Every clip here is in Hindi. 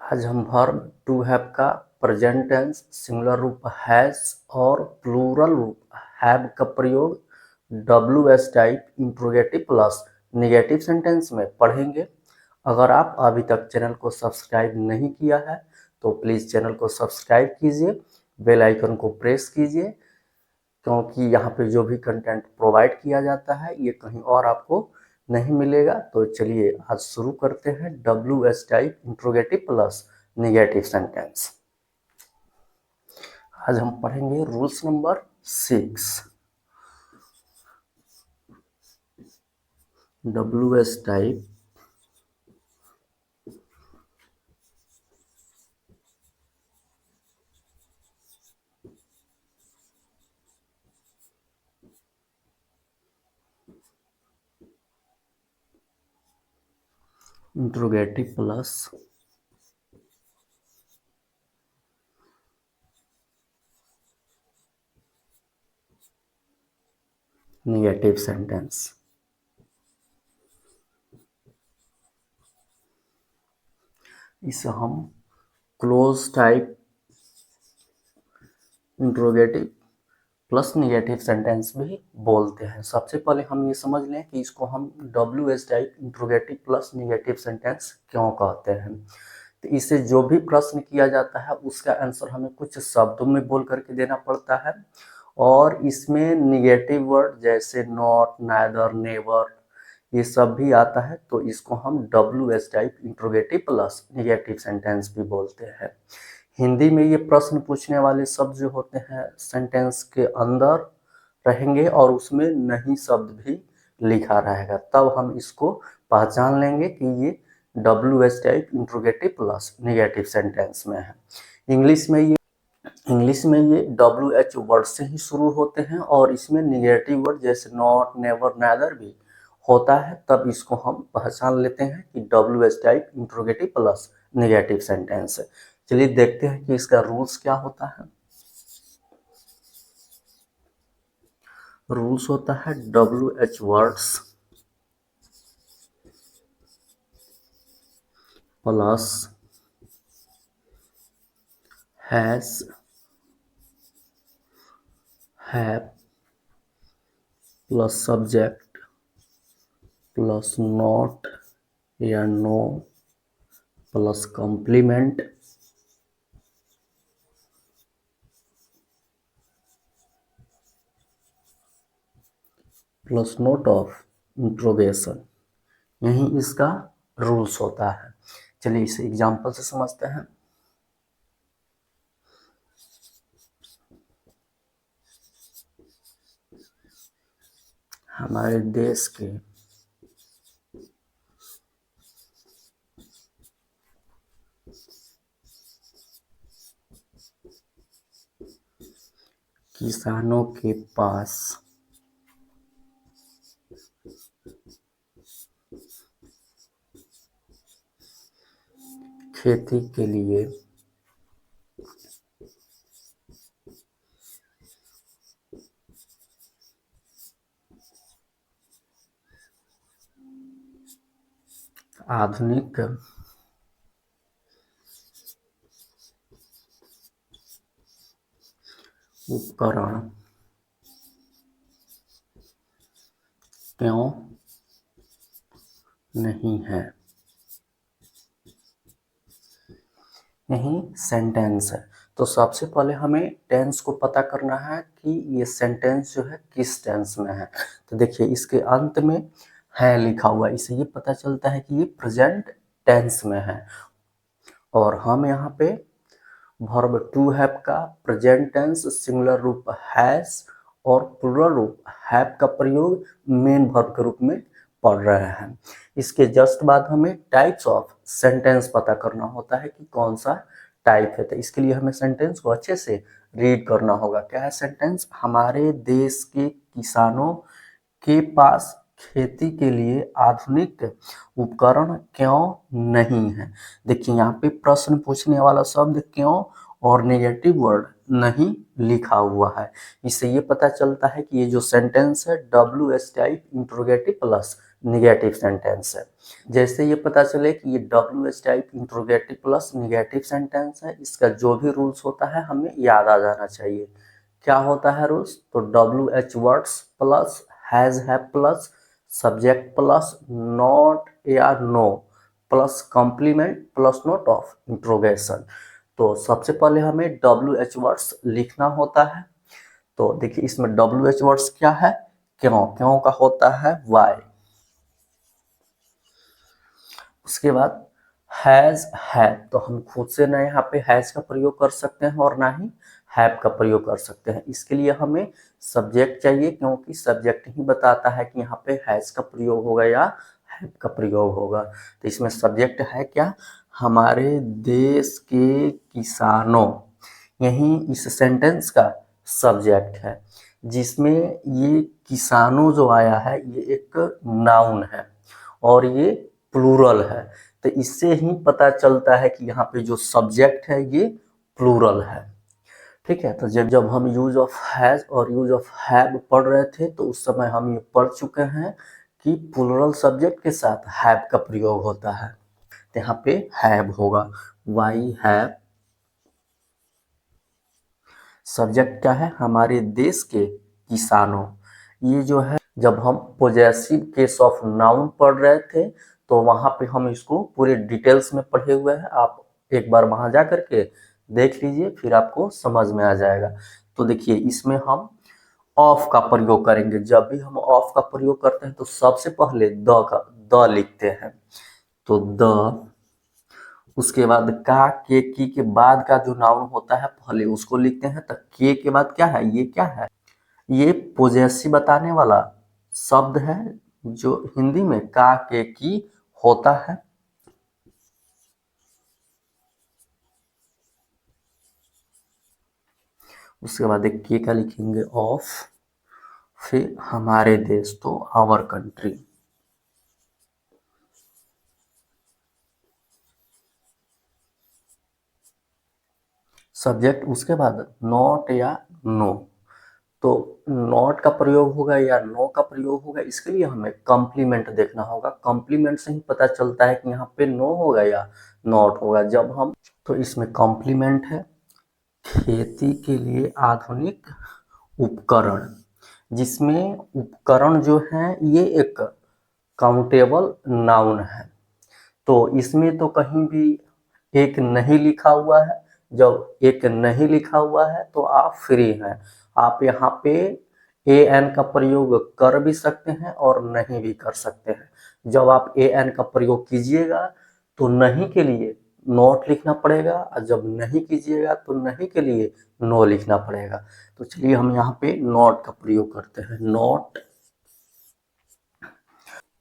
आज हम वर्ब टू हैव का प्रेजेंट टेंस, सिंगुलर रूप हैज और प्लूरल रूप हैव का प्रयोग W S type interrogative plus negative sentence में पढ़ेंगे। अगर आप अभी तक चैनल को सब्सक्राइब नहीं किया है तो प्लीज़ चैनल को सब्सक्राइब कीजिए, बेल आइकन को प्रेस कीजिए, क्योंकि यहाँ पे जो भी कंटेंट प्रोवाइड किया जाता है ये कहीं और आपको नहीं मिलेगा। तो चलिए आज शुरू करते हैं W S type interrogative plus negative sentence. आज हम पढ़ेंगे rules number 6। W S type interrogative plus negative sentence. इसे हम close type interrogative plus negative sentence भी बोलते हैं। सबसे पहले हम ये समझ लें कि इसको हम W S type interrogative plus negative sentence क्यों कहते हैं। तो इससे जो भी प्रश्न किया जाता है उसका आंसर हमें कुछ शब्दों में बोल करके देना पड़ता है, और इसमें निगेटिव वर्ड जैसे नॉट, नाइदर, नेवर ये सब भी आता है। तो इसको हम W S type interrogative plus negative sentence भी बोलते हैं। हिंदी में ये प्रश्न पूछने वाले शब्द जो होते हैं सेंटेंस के अंदर रहेंगे और उसमें नहीं शब्द भी लिखा रहेगा, तब हम इसको पहचान लेंगे कि ये W S type interrogative plus negative sentence में है। इंग्लिश में ये डब्ल्यू एच वर्ड से ही शुरू होते हैं और इसमें निगेटिव वर्ड जैसे नॉट, नेवर, नाइदर भी होता है, तब इसको हम पहचान लेते हैं कि W H type interrogative plus negative sentence है। चलिए देखते हैं कि इसका रूल्स क्या होता है। रूल्स होता है W H words plus has, have plus subject plus not या no plus complement plus note of interrogation, यही इसका रूल्स होता है। चलिए इसे एग्जाम्पल से समझते हैं। हमारे देश के किसानों के पास खेती के लिए आधुनिक उपकरण क्यों नहीं है, यही सेंटेंस है। तो सबसे पहले हमें टेंस को पता करना है कि ये सेंटेंस जो है किस टेंस में है। तो देखिए इसके अंत में है लिखा हुआ, इससे ये पता चलता है कि ये प्रेजेंट टेंस में है। और हम यहाँ पे वर्ब टू हैव का प्रेजेंट टेंस, सिंगुलर रूप हैज और प्लूरल रूप हैव का प्रयोग मेन वर्ब के रूप में पढ़ रहे हैं। इसके जस्ट बाद हमें टाइप्स ऑफ सेंटेंस पता करना होता है कि कौन सा टाइप है। तो इसके लिए हमें सेंटेंस को अच्छे से रीड करना होगा। क्या है सेंटेंस? हमारे देश के किसानों के पास खेती के लिए आधुनिक उपकरण क्यों नहीं है। देखिए यहाँ पे प्रश्न पूछने वाला शब्द क्यों और नेगेटिव वर्ड नहीं लिखा हुआ है। इससे ये पता चलता है कि ये जो सेंटेंस है W S type interrogative plus negative sentence है। जैसे ये पता चले कि ये WH type interrogative plus negative sentence है, इसका जो भी रूल्स होता है हमें याद आ जाना चाहिए। क्या होता है रूल्स? तो WH वर्ड्स प्लस हैज है प्लस सब्जेक्ट प्लस नॉट या no plus complement plus note of interrogation. तो सबसे पहले हमें WH वर्ड्स लिखना होता है। तो देखिए इसमें WH वर्ड्स क्या है? क्यों, क्यों का होता है वाई। उसके बाद हैज है, तो हम खुद से ना यहाँ पे हैज का प्रयोग कर सकते हैं और ना ही हैव का प्रयोग कर सकते हैं। इसके लिए हमें सब्जेक्ट चाहिए, क्योंकि सब्जेक्ट ही बताता है कि यहाँ पे हैज का प्रयोग होगा या हैव का प्रयोग होगा। तो इसमें सब्जेक्ट है क्या? हमारे देश के किसानों, यही इस सेंटेंस का सब्जेक्ट है, जिसमें ये किसानों जो आया है ये एक नाउन है और ये प्लूरल है। तो इससे ही पता चलता है कि यहाँ पे जो सब्जेक्ट है ये प्लूरल है। ठीक है, तो जब जब हम यूज ऑफ हैज और यूज ऑफ हैव पढ़ रहे थे तो उस समय हम ये पढ़ चुके हैं कि प्लूरल सब्जेक्ट के साथ हैव का प्रयोग होता है। तो यहाँ पे हैव होगा, वाई हैव। सब्जेक्ट क्या है? हमारे देश के किसानों। ये जो है जब हम पोजेसिव केस ऑफ नाउन पढ़ रहे थे तो वहां पे हम इसको पूरे डिटेल्स में पढ़े हुए हैं। आप एक बार वहां जा करके देख लीजिए, फिर आपको समझ में आ जाएगा। तो देखिए इसमें हम ऑफ का प्रयोग करेंगे। जब भी हम ऑफ का प्रयोग करते हैं तो सबसे पहले द लिखते हैं। तो द, उसके बाद का की के बाद का जो नाउन होता है पहले उसको लिखते हैं। तो के बाद क्या है? ये क्या है? ये पोजेसिव बताने वाला शब्द है जो हिंदी में का के की होता है। उसके बाद एक के का लिखेंगे ऑफ, फिर हमारे देश तो आवर कंट्री। सब्जेक्ट, उसके बाद नॉट या नो। तो नॉट का प्रयोग होगा या नो का प्रयोग होगा, इसके लिए हमें कॉम्प्लीमेंट देखना होगा। कॉम्प्लीमेंट से ही पता चलता है कि यहाँ पे नो होगा या नॉट होगा। जब हम, तो इसमें कॉम्प्लीमेंट है खेती के लिए आधुनिक उपकरण, जिसमें उपकरण जो है ये एक काउंटेबल नाउन है। तो इसमें तो कहीं भी एक नहीं लिखा हुआ है। जब एक नहीं लिखा हुआ है तो आप फ्री हैं, आप यहाँ पे ए एन का प्रयोग कर भी सकते हैं और नहीं भी कर सकते हैं। जब आप ए एन का प्रयोग कीजिएगा तो नहीं के लिए नॉट लिखना पड़ेगा, और जब नहीं कीजिएगा तो नहीं के लिए नो लिखना पड़ेगा। तो चलिए हम यहाँ पे नॉट का प्रयोग करते हैं, नॉट।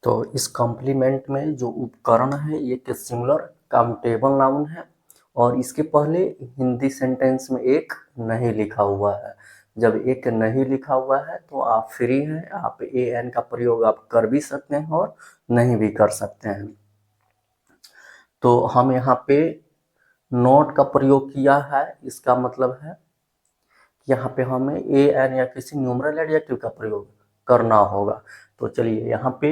तो इस कॉम्प्लीमेंट में जो उपकरण है ये एक सिंगुलर काउंटेबल नाउन है और इसके पहले हिंदी सेंटेंस में एक नहीं लिखा हुआ है। जब एक नहीं लिखा हुआ है तो आप फ्री हैं, आप ए एन का प्रयोग आप कर भी सकते हैं और नहीं भी कर सकते हैं। तो हम यहाँ पे नॉट का प्रयोग किया है, इसका मतलब है यहाँ पे हमें ए एन या किसी न्यूमरल एडजेक्टिव का प्रयोग करना होगा। तो चलिए यहाँ पे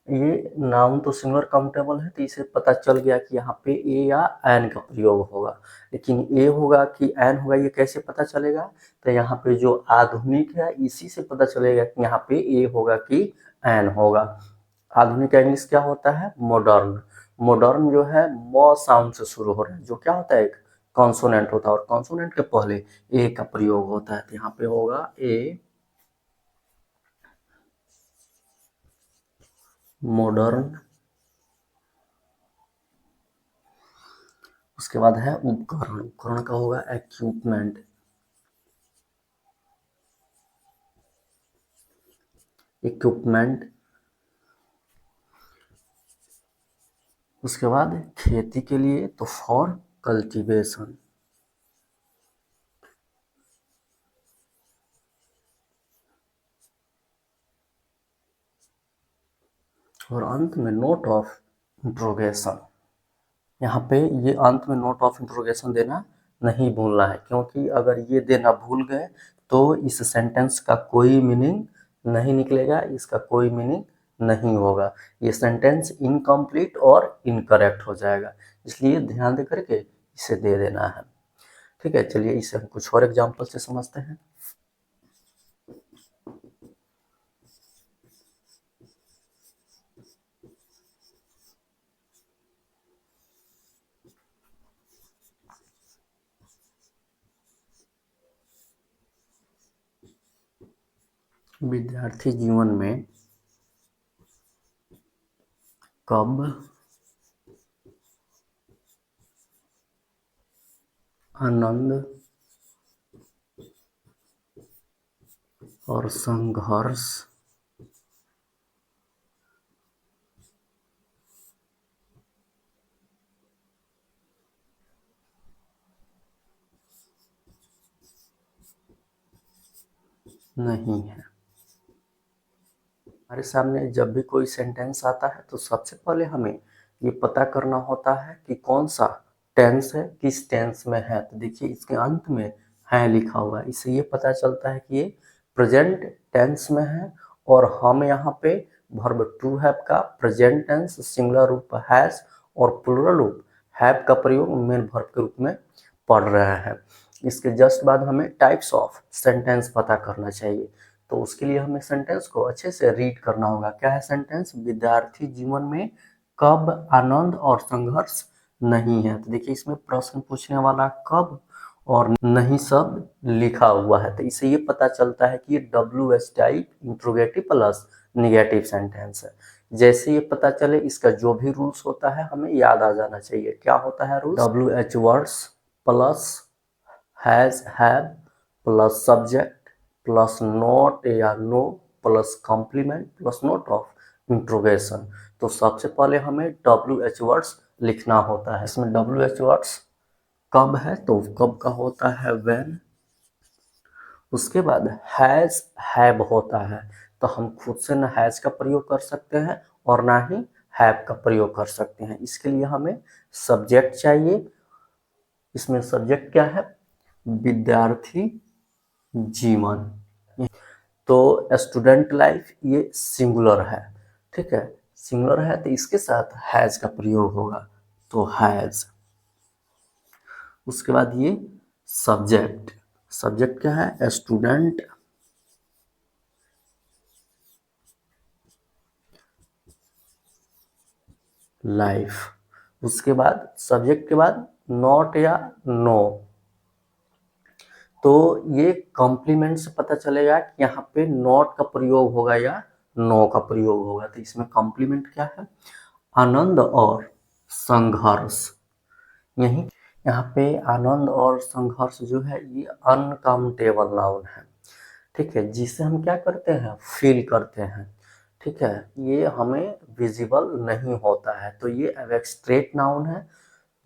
ये नाउन तो सिंगुलर काउंटेबल है तो इसे पता चल गया कि यहाँ पे ए या एन का प्रयोग होगा, लेकिन ए होगा कि एन होगा ये कैसे पता चलेगा? तो यहाँ पे जो आधुनिक है इसी से पता चलेगा कि यहाँ पे ए होगा कि एन होगा। आधुनिक का इंग्लिश क्या होता है? मॉडर्न। मॉडर्न जो है म साउंड से शुरू हो रहा है, जो क्या होता है? एक कॉन्सोनेंट होता है और कॉन्सोनेंट के पहले ए का प्रयोग होता है। तो यहाँ पे होगा ए, मॉडर्न। उसके बाद है उपकरण, उपकरण का होगा इक्विपमेंट, इक्विपमेंट। उसके बाद खेती के लिए तो फॉर कल्टीवेशन, और अंत में नोट ऑफ इंट्रोगेशन। यहाँ पे ये अंत में नोट ऑफ इंट्रोगेशन देना नहीं भूलना है, क्योंकि अगर ये देना भूल गए तो इस सेंटेंस का कोई मीनिंग नहीं निकलेगा, इसका कोई मीनिंग नहीं होगा, ये सेंटेंस इनकम्प्लीट और इनकरेक्ट हो जाएगा, इसलिए ध्यान दे करके इसे दे देना है। ठीक है, चलिए इसे हम कुछ और एग्जाम्पल से समझते हैं। विद्यार्थी जीवन में कब आनंद और संघर्ष नहीं है। हमारे सामने जब भी कोई सेंटेंस आता है तो सबसे पहले हमें ये पता करना होता है कि कौन सा टेंस है, किस टेंस में है। तो देखिए इसके अंत में है लिखा हुआ है, इससे ये पता चलता है कि ये प्रेजेंट टेंस में है और हम यहाँ पे वर्ब टू हैव का प्रेजेंट टेंस सिंगुलर रूप हैज और प्लूरल रूप हैव का प्रयोग मेन वर्ब के रूप में पढ़ रहे हैं। इसके जस्ट बाद हमें टाइप्स ऑफ सेंटेंस पता करना चाहिए, तो उसके लिए हमें सेंटेंस को अच्छे से रीड करना होगा। क्या है सेंटेंस? विद्यार्थी जीवन में कब आनंद और संघर्ष नहीं है। तो देखिए इसमें प्रश्न पूछने वाला कब और नहीं शब्द लिखा हुआ है, तो इससे ये पता चलता है कि ये WH type interrogative plus negative sentence है। जैसे ये पता चले इसका जो भी रूल्स होता है हमें याद आ जाना चाहिए। क्या होता है rules? WH words plus has have plus subject plus not या no plus complement plus note of interrogation. तो सबसे पहले हमें WH वर्ड्स लिखना होता है। इसमें WH वर्ड्स कब है तो कब का होता है व्हेन। उसके बाद हैज हैव होता है, तो हम खुद से ना हैज का प्रयोग कर सकते हैं और ना ही हैव का प्रयोग कर सकते हैं। इसके लिए हमें सब्जेक्ट चाहिए। इसमें सब्जेक्ट क्या है? विद्यार्थी जीवन। तो स्टूडेंट लाइफ ये सिंगुलर है, ठीक है, सिंगुलर है तो इसके साथ हैज का प्रयोग होगा, तो हैज। उसके बाद ये सब्जेक्ट, सब्जेक्ट क्या है? Student life. उसके बाद सब्जेक्ट के बाद नॉट या नो, तो ये कॉम्प्लीमेंट से पता चलेगा कि यहाँ पे नॉट का प्रयोग होगा या नो का प्रयोग होगा। तो इसमें कॉम्प्लीमेंट क्या है? आनंद और संघर्ष। यही यहाँ पे आनंद और संघर्ष जो है ये अनकाउंटेबल नाउन है, ठीक है, जिसे हम क्या करते हैं? फील करते हैं, ठीक है, ये हमें विजिबल नहीं होता है। तो ये एब्स्ट्रैक्ट नाउन है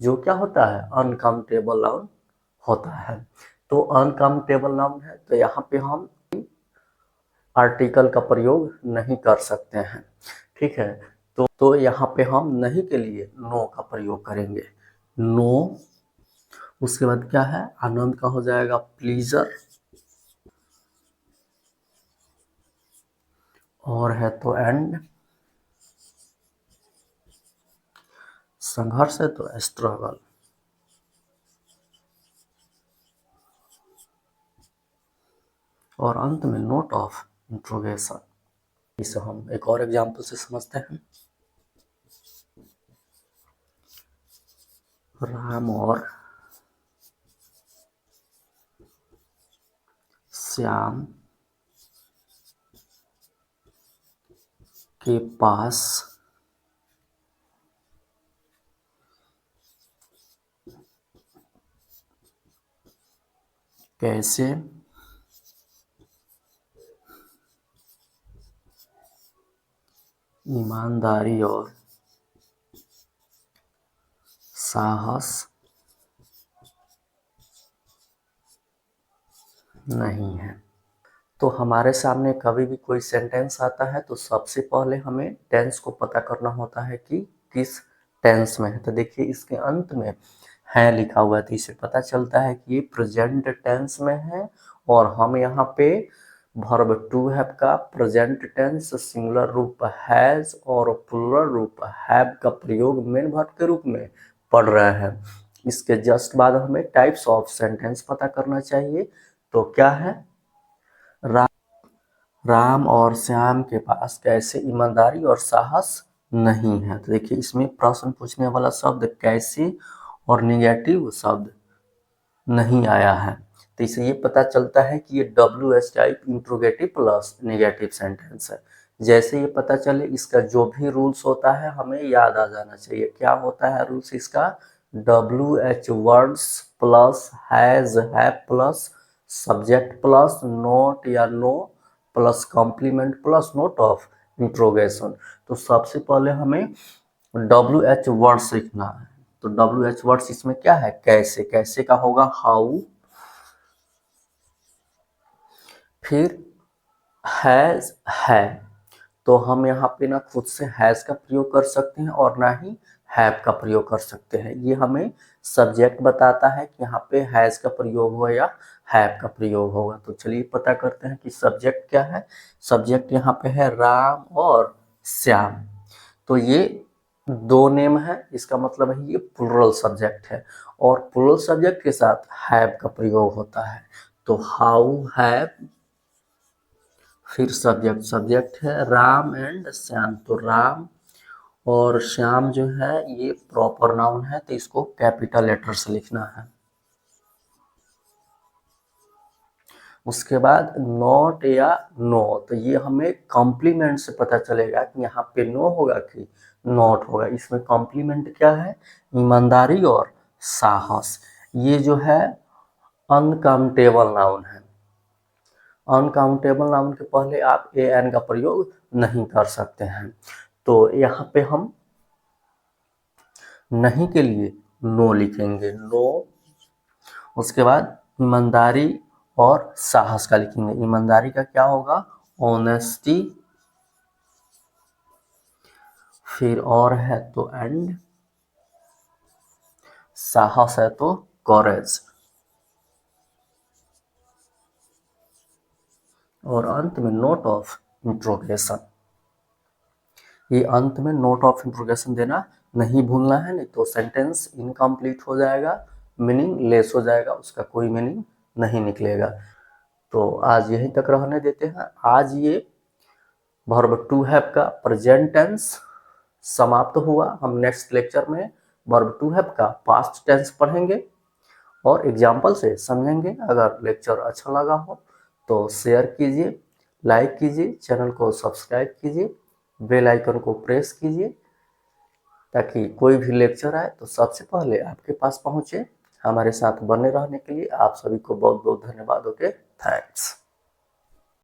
जो क्या होता है? अनकाउंटेबल नाउन होता है। तो अनकाउंटेबल नाउन है तो यहाँ पे हम आर्टिकल का प्रयोग नहीं कर सकते हैं, ठीक है। तो यहाँ पे हम नहीं के लिए नो का प्रयोग करेंगे, नो। उसके बाद क्या है? आनंद का हो जाएगा प्लीजर, और है तो एंड। संघर्ष है तो स्ट्रगल, और अंत में नोट ऑफ इंट्रोगेशन। इसे हम एक और एग्जांपल से समझते हैं। राम और श्याम के पास कैसे ईमानदारी और साहस नहीं है। तो हमारे सामने कभी भी कोई सेंटेंस आता है तो सबसे पहले हमें टेंस को पता करना होता है कि किस टेंस में है। तो देखिए इसके अंत में है लिखा हुआ है, तो इससे पता चलता है कि ये प्रेजेंट टेंस में है और हम यहाँ पे वर्ब टू हैव का प्रेजेंट टेंस सिंगुलर रूप हैज और प्लूरल रूप हैव का प्रयोग मेन वर्ब के रूप में पढ़ रहे हैं। इसके जस्ट बाद हमें टाइप्स ऑफ सेंटेंस पता करना चाहिए। तो क्या है, राम और श्याम के पास कैसे ईमानदारी और साहस नहीं है। तो देखिए इसमें प्रश्न पूछने वाला शब्द कैसे और निगेटिव शब्द नहीं आया है, तो इससे ये पता चलता है कि ये WH type interrogative plus negative sentence है। जैसे ये पता चले इसका जो भी रूल्स होता है हमें याद आ जाना चाहिए। क्या होता है रूल्स इसका, WH words plus has have plus subject plus not या no plus complement plus note of interrogation. तो सबसे पहले हमें WH वर्ड सीखना है। तो WH वर्ड्स इसमें क्या है, कैसे, कैसे का होगा हाउ, फिर हैज है। तो हम यहाँ पे ना खुद से हैज का प्रयोग कर सकते हैं और ना ही हैव का प्रयोग कर सकते हैं। ये हमें सब्जेक्ट बताता है कि यहाँ पे हैज का प्रयोग होगा या हैव का प्रयोग होगा। तो चलिए पता करते हैं कि सब्जेक्ट क्या है। सब्जेक्ट यहाँ पे है राम और श्याम। तो ये दो नेम है, इसका मतलब है ये प्लूरल सब्जेक्ट है और प्लूरल सब्जेक्ट के साथ हैव का प्रयोग होता है। तो हाउ हैव, फिर सब्जेक्ट, सब्जेक्ट है राम एंड श्याम। तो राम और श्याम जो है ये प्रॉपर नाउन है, तो इसको कैपिटल लेटर से लिखना है। उसके बाद नॉट या नो, तो ये हमें कॉम्प्लीमेंट से पता चलेगा कि यहाँ पे नो होगा कि नॉट होगा। इसमें कॉम्प्लीमेंट क्या है, ईमानदारी और साहस। ये जो है अनकाउंटेबल नाउन है। अनकाउंटेबल नाउन के पहले आप ए एन का प्रयोग नहीं कर सकते हैं। तो यहाँ पे हम नहीं के लिए नो लिखेंगे, नो। उसके बाद ईमानदारी और साहस का लिखेंगे। ईमानदारी का क्या होगा, ऑनेस्टी, फिर और है तो एंड, साहस है तो कॉरेज, और अंत में नोट ऑफ इंट्रोगेशन। ये अंत में नोट ऑफ इंट्रोगेशन देना नहीं भूलना है, नहीं तो सेंटेंस इनकम्प्लीट हो जाएगा, मीनिंग लेस हो जाएगा, उसका कोई मीनिंग नहीं निकलेगा। तो आज यहीं तक रहने देते हैं। आज ये वर्ब टू हैव का प्रेजेंट टेंस समाप्त हुआ। हम नेक्स्ट लेक्चर में वर्ब टू हैव का पास्ट टेंस पढ़ेंगे और एग्जाम्पल से समझेंगे। अगर लेक्चर अच्छा लगा हो तो शेयर कीजिए, लाइक कीजिए, चैनल को सब्सक्राइब कीजिए, बेल आइकन को प्रेस कीजिए ताकि कोई भी लेक्चर आए तो सबसे पहले आपके पास पहुंचे। हमारे साथ बने रहने के लिए आप सभी को बहुत बहुत धन्यवाद। Okay, thanks.